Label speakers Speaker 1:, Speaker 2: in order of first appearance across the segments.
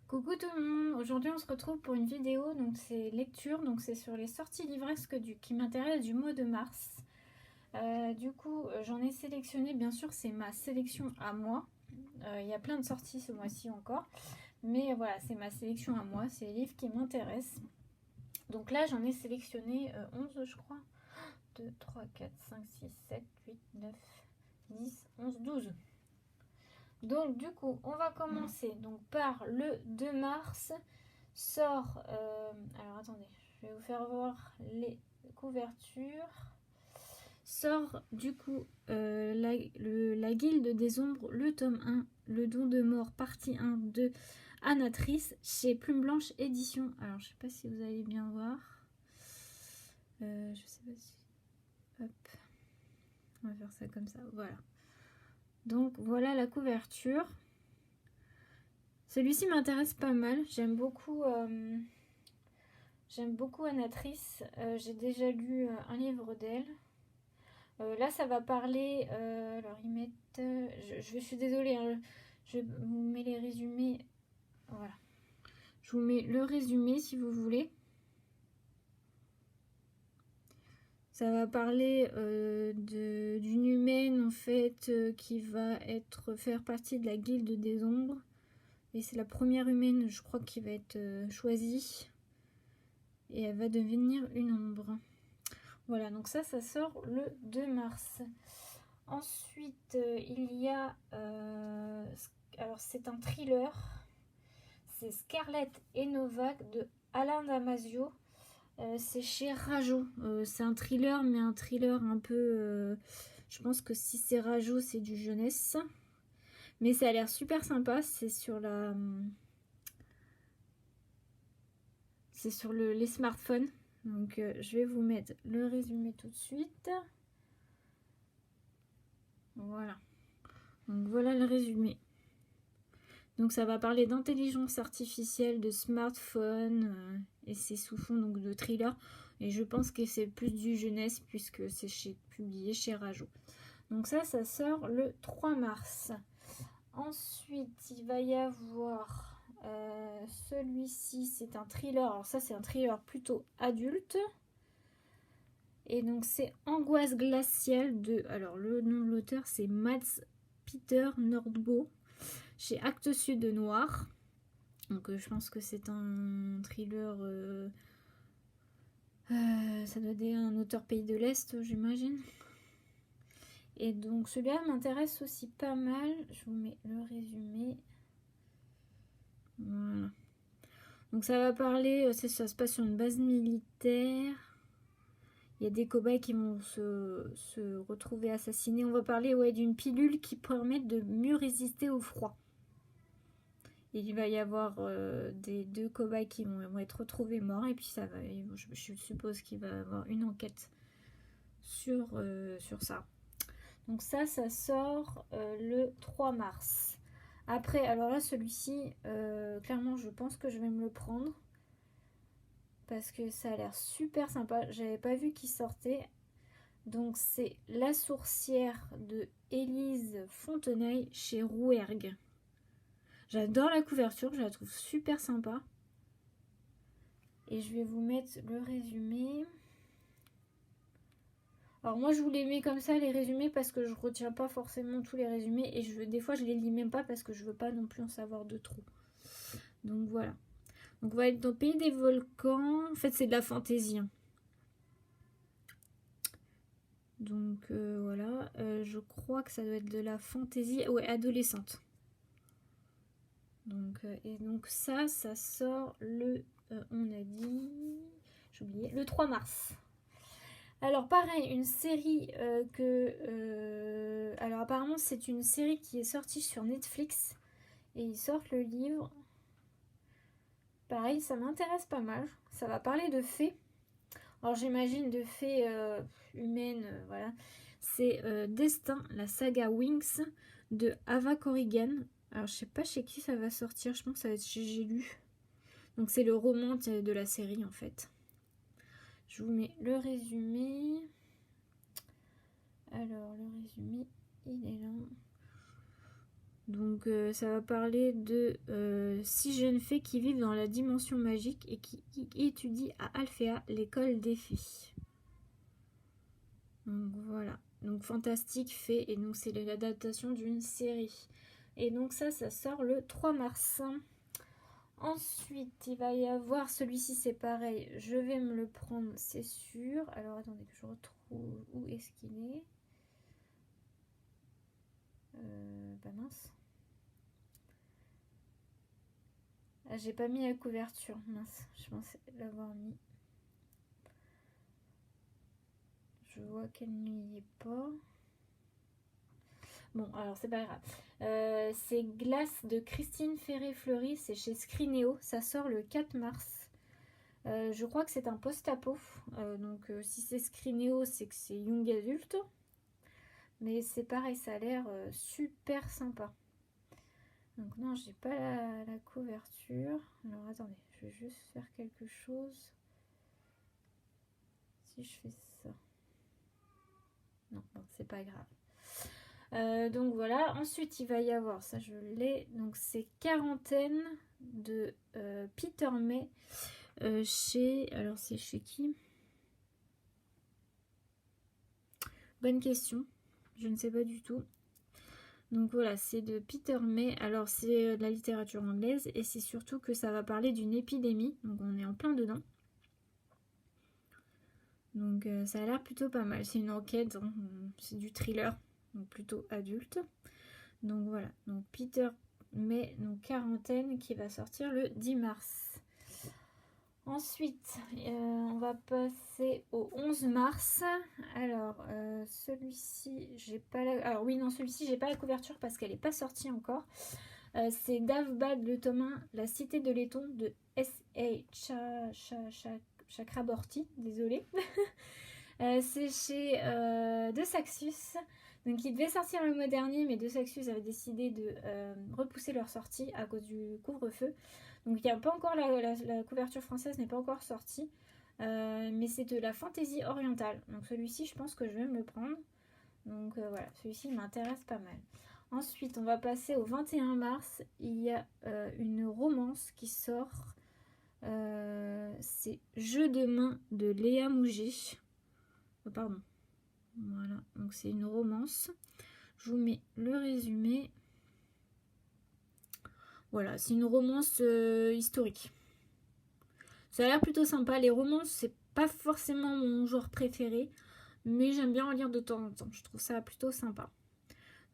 Speaker 1: Coucou tout le monde, aujourd'hui on se retrouve pour une vidéo, donc c'est lecture, donc c'est sur les sorties livresques qui m'intéressent du mois de mars. J'en ai sélectionné, bien sûr c'est ma sélection à moi, il y a plein de sorties ce mois-ci encore, mais voilà c'est ma sélection à moi, c'est les livres qui m'intéressent. Donc là j'en ai sélectionné 11 je crois, 2, 3, 4, 5, 6, 7, 8, 9, 10, 11, 12. Donc du coup, on va commencer donc par le 2 mars. Sort, alors attendez, je vais vous faire voir les couvertures. Sort du coup la Guilde des Ombres, le tome 1, le don de mort, partie 1 de Anatrice, chez Plume Blanche Édition. Alors je sais pas si vous allez bien voir. Je sais pas si... Hop. On va faire ça comme ça, voilà. Donc voilà la couverture. Celui-ci m'intéresse pas mal, j'aime beaucoup Anatrice, j'ai déjà lu un livre d'elle. Là ça va parler, alors ils mettent, je suis désolée, hein, je vous mets les résumés, voilà. Je vous mets le résumé si vous voulez. Ça va parler d'une humaine en fait qui va faire partie de la Guilde des Ombres. Et c'est la première humaine, je crois, qui va être choisie. Et elle va devenir une ombre. Voilà, donc ça sort le 2 mars. Ensuite, il y a... alors, c'est un thriller. C'est Scarlett et Novak de Alain Damasio. C'est chez Rajo. C'est un thriller, mais un thriller un peu... je pense que si c'est Rajo, c'est du jeunesse. Mais ça a l'air super sympa. C'est sur la... C'est sur les smartphones. Donc je vais vous mettre le résumé tout de suite. Voilà. Donc voilà le résumé. Donc ça va parler d'intelligence artificielle, de smartphone, et c'est sous fond donc de thriller. Et je pense que c'est plus du jeunesse puisque c'est publié chez Rajo. Donc ça sort le 3 mars. Ensuite, il va y avoir celui-ci, c'est un thriller. Alors ça, c'est un thriller plutôt adulte. Et donc c'est Angoisse glaciale de... Alors le nom de l'auteur, c'est Mads Peter Nordbo, chez Actes Sud Noir. Donc je pense que c'est un thriller... ça doit être un auteur pays de l'Est, j'imagine. Et donc celui-là m'intéresse aussi pas mal. Je vous mets le résumé. Voilà. Donc ça va parler, ça se passe sur une base militaire. Il y a des cobayes qui vont se retrouver assassinés. On va parler d'une pilule qui permet de mieux résister au froid. Et il va y avoir des deux cobayes qui vont être retrouvés morts. Et puis ça va, je suppose qu'il va y avoir une enquête sur ça. Donc ça sort le 3 mars. Après, alors là, celui-ci, clairement, je pense que je vais me le prendre. Parce que ça a l'air super sympa. J'avais pas vu qu'il sortait. Donc c'est La Sourcière de Élise Fontenaille chez Rouergue. J'adore la couverture, je la trouve super sympa. Et je vais vous mettre le résumé. Alors moi je vous les mets comme ça les résumés parce que je retiens pas forcément tous les résumés. Et des fois je les lis même pas parce que je veux pas non plus en savoir de trop. Donc voilà. Donc on va être dans le pays des volcans. En fait c'est de la fantaisie. Donc voilà, je crois que ça doit être de la fantaisie, ouais, adolescente. Donc, et donc ça sort le, on a dit, j'ai oublié, le 3 mars. Alors pareil, une série alors apparemment c'est une série qui est sortie sur Netflix et ils sortent le livre. Pareil, ça m'intéresse pas mal. Ça va parler de fées. Alors j'imagine de fées humaines, voilà. C'est Destin, la saga Wings de Ava Corrigan. Alors je sais pas chez qui ça va sortir, je pense que ça va être chez J'ai lu. Donc c'est le roman de la série en fait. Je vous mets le résumé. Alors le résumé, il est là. Donc ça va parler de 6 jeunes fées qui vivent dans la dimension magique et qui étudient à Alphéa, l'école des fées. Donc voilà, donc fantastique fée, et donc c'est l'adaptation d'une série. Et donc ça sort le 3 mars. Ensuite, il va y avoir celui-ci, c'est pareil, je vais me le prendre, c'est sûr. Alors attendez que je retrouve où est-ce qu'il est. Bah mince. Ah, j'ai pas mis la couverture, mince, je pensais l'avoir mis. Je vois qu'elle n'y est pas. Bon, alors c'est pas grave. C'est Glace de Christine Ferré-Fleury, c'est chez Scrinéo, ça sort le 4 mars. Je crois que c'est un post-apo, donc si c'est Scrinéo, c'est que c'est young adulte. Mais c'est pareil, ça a l'air super sympa. Donc non, j'ai pas la couverture. Alors attendez, je vais juste faire quelque chose. Si je fais ça. Non, bon, c'est pas grave. Donc voilà, ensuite il va y avoir, ça je l'ai, donc c'est Quarantaine de Peter May chez, alors c'est chez qui? Bonne question, je ne sais pas du tout. Donc voilà, c'est de Peter May, alors c'est de la littérature anglaise et c'est surtout que ça va parler d'une épidémie, donc on est en plein dedans. Donc ça a l'air plutôt pas mal, c'est une enquête, hein. C'est du thriller, donc plutôt adulte. Donc voilà, donc Peter May, donc Quarantaine, qui va sortir le 10 mars. Ensuite, on va passer au 11 mars. Alors, celui-ci, j'ai pas la... Alors oui, non, celui-ci, j'ai pas la couverture parce qu'elle n'est pas sortie encore. C'est Davbad, le tome 1, La Cité de Laiton, de S.A. Chakraborty, désolée. C'est chez De Saxus. Donc il devait sortir le mois dernier, mais De Saxus avait décidé de repousser leur sortie à cause du couvre-feu. Donc il n'y a pas encore la couverture française n'est pas encore sortie. Mais c'est de la fantaisie orientale. Donc celui-ci, je pense que je vais me le prendre. Donc voilà, celui-ci m'intéresse pas mal. Ensuite, on va passer au 21 mars. Il y a une romance qui sort. C'est Jeu de main de Léa Mouget. Oh, pardon. Voilà, donc c'est une romance. Je vous mets le résumé. Voilà, c'est une romance historique. Ça a l'air plutôt sympa. Les romances, c'est pas forcément mon genre préféré, mais j'aime bien en lire de temps en temps. Je trouve ça plutôt sympa.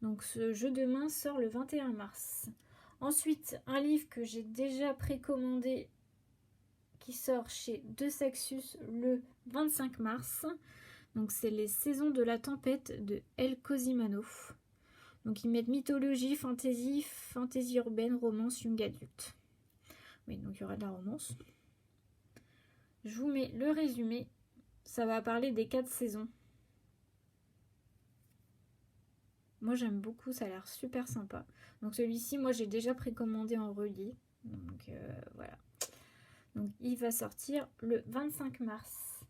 Speaker 1: Donc ce jeu de main sort le 21 mars. Ensuite, un livre que j'ai déjà précommandé qui sort chez De Saxus le 25 mars. Donc c'est Les Saisons de la Tempête de El Cosimano. Donc ils mettent mythologie, fantasy, fantasy urbaine, romance, young adulte. Oui, donc il y aura de la romance. Je vous mets le résumé. Ça va parler des 4 saisons. Moi j'aime beaucoup, ça a l'air super sympa. Donc celui-ci, moi j'ai déjà précommandé en relis. Donc voilà. Donc il va sortir le 25 mars.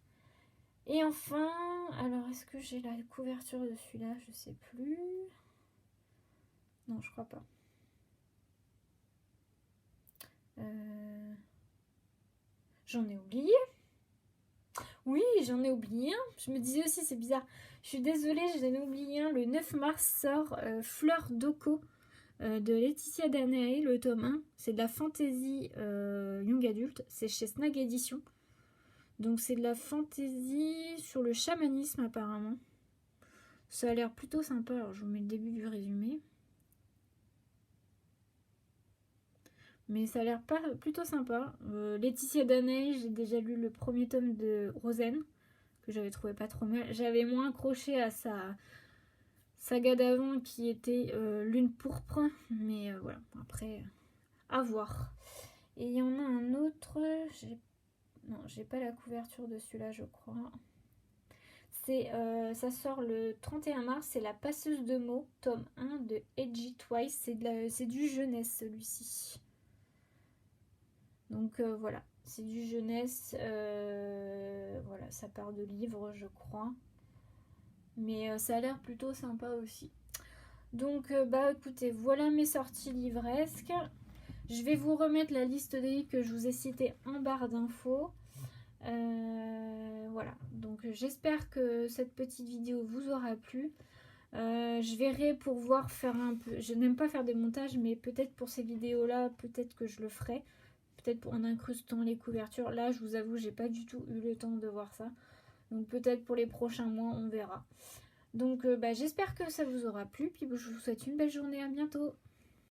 Speaker 1: Et enfin, alors est-ce que j'ai la couverture de celui-là? Je sais plus. Non, je crois pas. J'en ai oublié. Oui, j'en ai oublié un. Je me disais aussi, c'est bizarre. Je suis désolée, j'en ai oublié un. Le 9 mars sort Fleur d'Oko de Laetitia Danae, le tome 1. C'est de la fantasy young adulte. C'est chez Snag Édition. Donc c'est de la fantasy sur le chamanisme apparemment. Ça a l'air plutôt sympa. Alors je vous mets le début du résumé. Mais ça a l'air plutôt sympa. Laetitia Danae, j'ai déjà lu le premier tome de Rosen, que j'avais trouvé pas trop mal. J'avais moins accroché à sa saga d'avant qui était Lune pourpre. Mais voilà, après, à voir. Et il y en a un autre. Non, j'ai pas la couverture de celui-là, je crois. Ça sort le 31 mars, c'est La Passeuse de mots, tome 1 de Edgy Twice. C'est du jeunesse celui-ci. Donc voilà, c'est du jeunesse. Voilà, ça part de livres, je crois. Mais ça a l'air plutôt sympa aussi. Donc bah écoutez, voilà mes sorties livresques. Je vais vous remettre la liste des livres que je vous ai cités en barre d'infos. Voilà, donc j'espère que cette petite vidéo vous aura plu. Je verrai pour voir faire un peu. Je n'aime pas faire des montages, mais peut-être pour ces vidéos-là, peut-être que je le ferai. Peut-être en incrustant les couvertures. Là, je vous avoue, j'ai pas du tout eu le temps de voir ça. Donc peut-être pour les prochains mois, on verra. Donc bah, j'espère que ça vous aura plu. Puis je vous souhaite une belle journée. À bientôt.